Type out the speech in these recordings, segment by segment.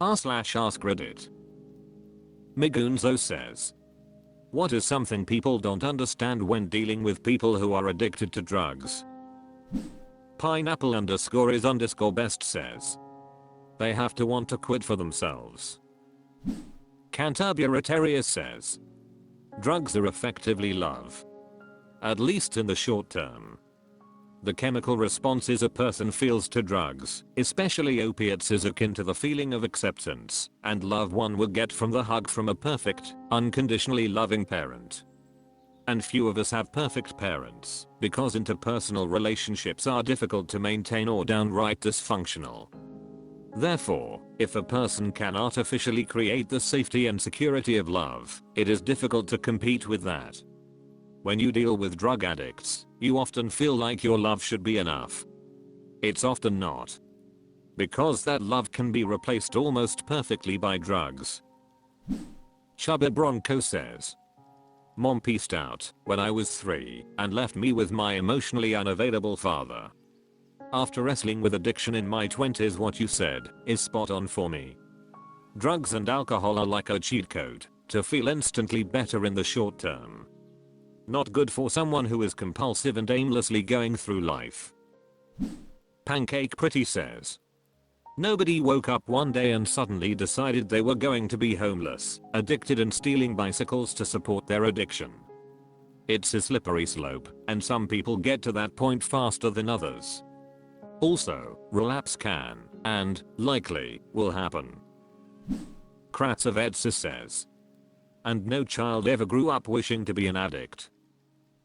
r/AskReddit. Migunzo says, what is something people don't understand when dealing with people who are addicted to drugs? Pineapple_is_best says, they have to want to quit for themselves. Cantabulatorius says, drugs are effectively love. At least in the short term. The chemical responses a person feels to drugs, especially opiates, is akin to the feeling of acceptance and love one would get from the hug from a perfect, unconditionally loving parent. And few of us have perfect parents, because interpersonal relationships are difficult to maintain or downright dysfunctional. Therefore, if a person can artificially create the safety and security of love, it is difficult to compete with that. When you deal with drug addicts, you often feel like your love should be enough. It's often not. Because that love can be replaced almost perfectly by drugs. Chubba Bronco says, Mom peaced out when I was 3 and left me with my emotionally unavailable father. After wrestling with addiction in my 20s, what you said is spot on for me. Drugs and alcohol are like a cheat code to feel instantly better in the short term. Not good for someone who is compulsive and aimlessly going through life. Pancake Pretty says, nobody woke up one day and suddenly decided they were going to be homeless, addicted and stealing bicycles to support their addiction. It's a slippery slope, and some people get to that point faster than others. Also, relapse can, and, likely, will happen. Kratzavetsa says, and no child ever grew up wishing to be an addict.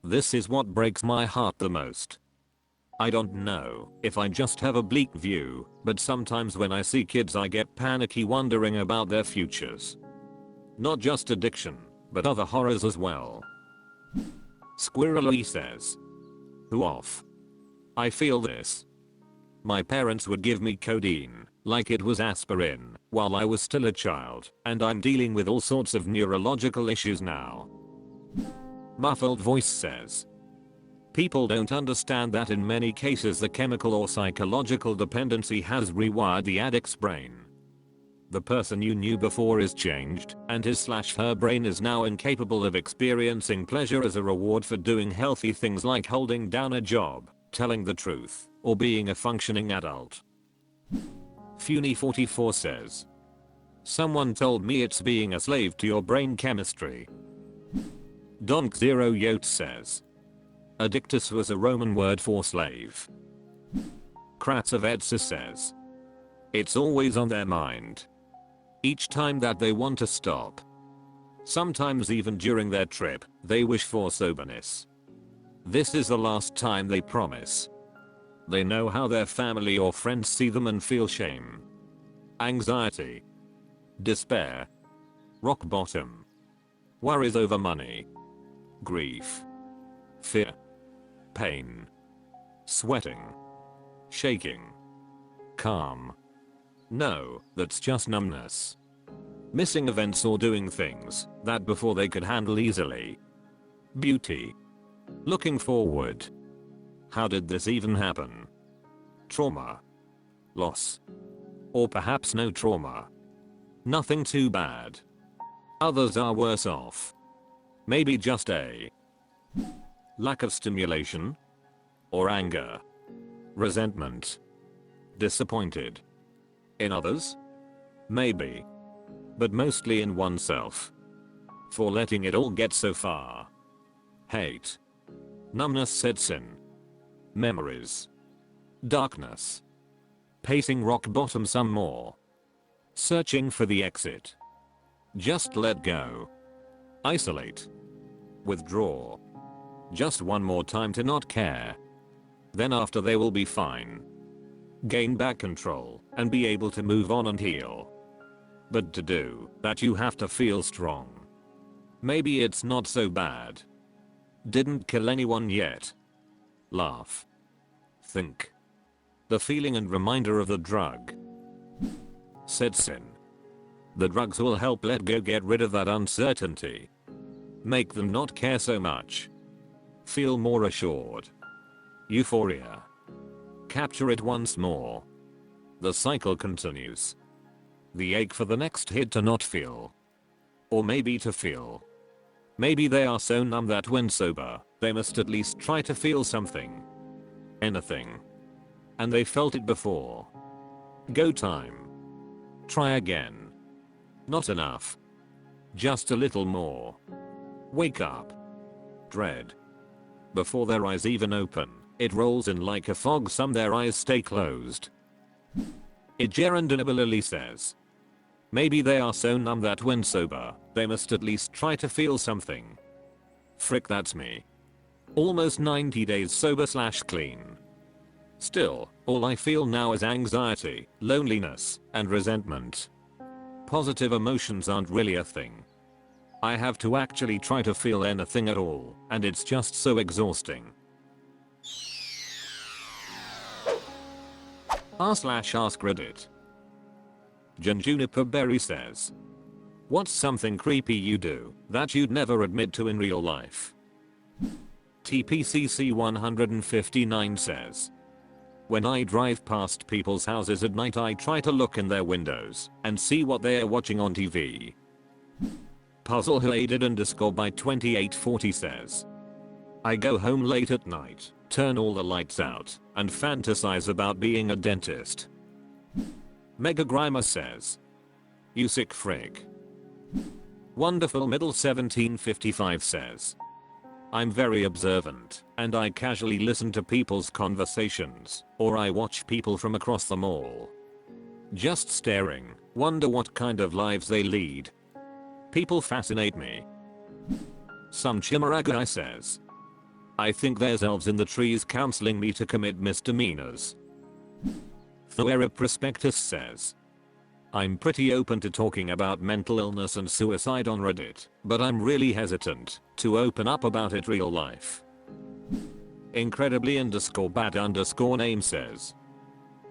This is what breaks my heart the most. I don't know if I just have a bleak view, but sometimes when I see kids I get panicky wondering about their futures. Not just addiction, but other horrors as well. Squirrely says, who off? I feel this. My parents would give me codeine, like it was aspirin, while I was still a child, and I'm dealing with all sorts of neurological issues now. Muffled voice says, people don't understand that in many cases the chemical or psychological dependency has rewired the addict's brain. The person you knew before is changed, and his/her brain is now incapable of experiencing pleasure as a reward for doing healthy things like holding down a job, telling the truth, or being a functioning adult. Funi44 says, someone told me it's being a slave to your brain chemistry. Donk Zero Yote says, addictus was a Roman word for slave. Kratzavetsa says, it's always on their mind. Each time that they want to stop. Sometimes even during their trip, they wish for soberness. This is the last time they promise. They know how their family or friends see them and feel shame. Anxiety. Despair. Rock bottom. Worries over money. Grief. Fear. Pain. Sweating. Shaking. Calm. No, that's just numbness. Missing events or doing things that before they could handle easily. Beauty. Looking forward. How did this even happen? Trauma. Loss. Or perhaps no trauma. Nothing too bad. Others are worse off. Maybe just a lack of stimulation. Or anger. Resentment. Disappointed. In others? Maybe. But mostly in oneself. For letting it all get so far. Hate. Numbness sets in. Memories. Darkness. Pacing rock bottom some more. Searching for the exit. Just let go. Isolate. Withdraw. Just one more time to not care. Then after they will be fine. Gain back control and be able to move on and heal. But to do that you have to feel strong. Maybe it's not so bad. Didn't kill anyone yet. Laugh. Think. The feeling and reminder of the drug sets in. The drugs will help let go, get rid of that uncertainty. Make them not care so much. Feel more assured. Euphoria. Capture it once more. The cycle continues. The ache for the next hit to not feel. Or maybe to feel. Maybe they are so numb that when sober, they must at least try to feel something. Anything. And they felt it before. Go time. Try again. Not enough. Just a little more. Wake up. Dread. Before their eyes even open, it rolls in like a fog. Some their eyes stay closed. Igerundinability says. Maybe they are so numb that when sober, they must at least try to feel something. Frick, that's me. Almost 90 days sober/clean. Still, all I feel now is anxiety, loneliness, and resentment. Positive emotions aren't really a thing. I have to actually try to feel anything at all, and it's just so exhausting. r/AskReddit. Juniper Berry says. What's something creepy you do that you'd never admit to in real life? TPCC 159 says. When I drive past people's houses at night, I try to look in their windows and see what they are watching on TV. Puzzleheaded_by2840 says. I go home late at night, turn all the lights out, and fantasize about being a dentist. Mega Grimer says. You sick frig. Wonderful Middle 1755 says. I'm very observant, and I casually listen to people's conversations, or I watch people from across the mall. Just staring, wonder what kind of lives they lead. People fascinate me. Some Chimera guy says. I think there's elves in the trees counseling me to commit misdemeanors. Thoera Prospectus says. I'm pretty open to talking about mental illness and suicide on Reddit, but I'm really hesitant to open up about it real life. Incredibly_bad_name says.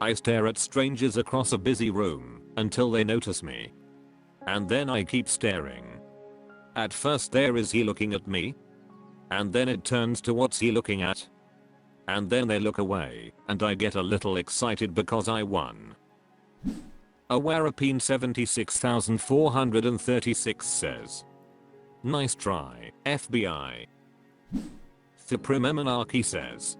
I stare at strangers across a busy room until they notice me. And then I keep staring. At first there is he looking at me? And then it turns to what's he looking at? And then they look away, and I get a little excited because I won. Awarapine 76436 says. Nice try, FBI. Theprimemonarchy says.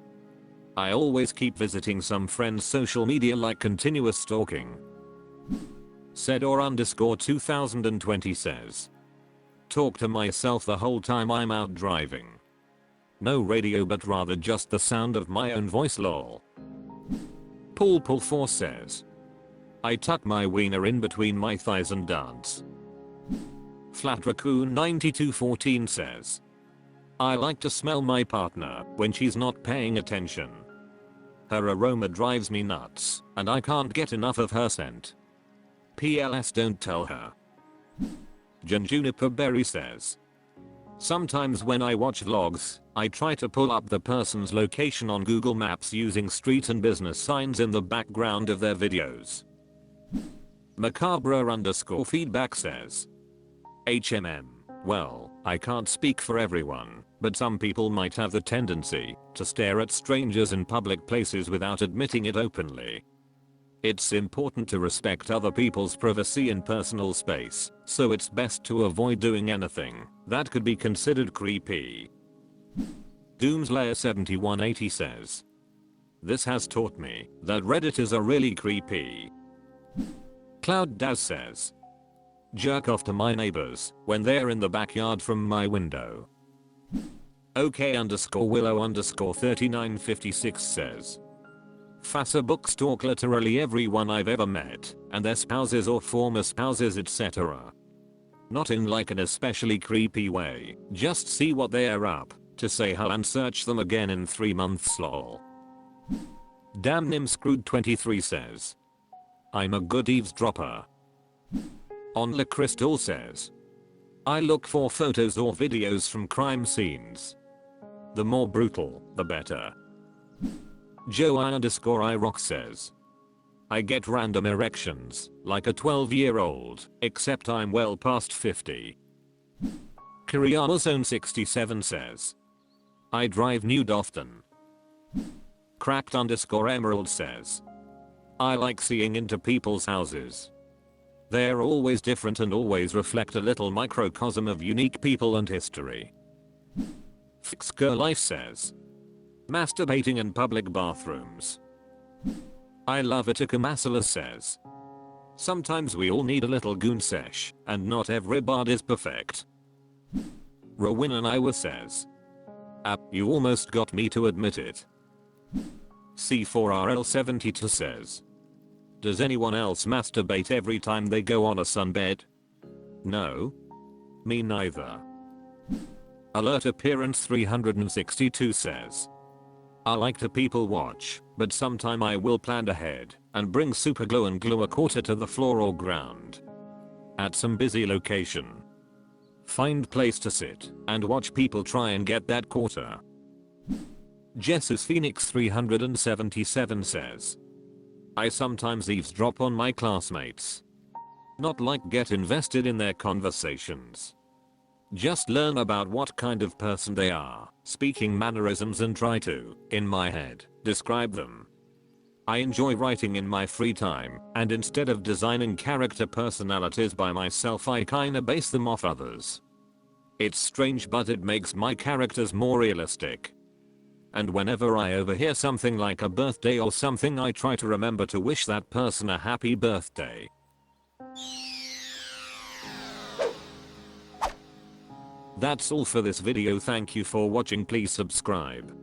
I always keep visiting some friend's social media like continuous stalking. Sedor_2020 says. Talk to myself the whole time I'm out driving. No radio but rather just the sound of my own voice lol. Pull4 says. I tuck my wiener in between my thighs and dance. Flat Raccoon 9214 says. I like to smell my partner when she's not paying attention. Her aroma drives me nuts, and I can't get enough of her scent. PLS don't tell her. Juniper Berry says. Sometimes when I watch vlogs, I try to pull up the person's location on Google Maps using street and business signs in the background of their videos. Macabre_feedback says. Well, I can't speak for everyone, but some people might have the tendency to stare at strangers in public places without admitting it openly. It's important to respect other people's privacy and personal space, so it's best to avoid doing anything that could be considered creepy. Doomslayer7180 says. This has taught me that Redditors are really creepy. Cloud Daz says. Jerk off to my neighbors when they're in the backyard from my window. OK_Willow_3956 says. Fassa book stalk literally everyone I've ever met, and their spouses or former spouses etc. Not in like an especially creepy way, just see what they're up to, say hi and search them again in 3 months lol. Damn Screwed 23 says. I'm a good eavesdropper. Onla Crystal says. I look for photos or videos from crime scenes. The more brutal, the better. Joe_IRock says. I get random erections, like a 12-year-old, except I'm well past 50. Kiriyama-Zone67 says. I drive nude often. Cracked_Emerald says. I like seeing into people's houses. They are always different and always reflect a little microcosm of unique people and history. Fixker Life says, masturbating in public bathrooms. I love it. Akamasala says, sometimes we all need a little goon sesh, and not everybody's perfect. Rowena Iwa says, you almost got me to admit it. C4RL72 says, does anyone else masturbate every time they go on a sunbed? No. Me neither. Alert Appearance 362 says, I like to people watch, but sometime I will plan ahead and bring super glue and glue a quarter to the floor or ground. At some busy location. Find place to sit and watch people try and get that quarter. Jesus Phoenix 377 says, I sometimes eavesdrop on my classmates. Not like get invested in their conversations. Just learn about what kind of person they are, speaking mannerisms, and try to, in my head, describe them. I enjoy writing in my free time, and instead of designing character personalities by myself, I kinda base them off others. It's strange, but it makes my characters more realistic. And whenever I overhear something like a birthday or something, I try to remember to wish that person a happy birthday. That's all for this video. Thank you for watching. Please subscribe.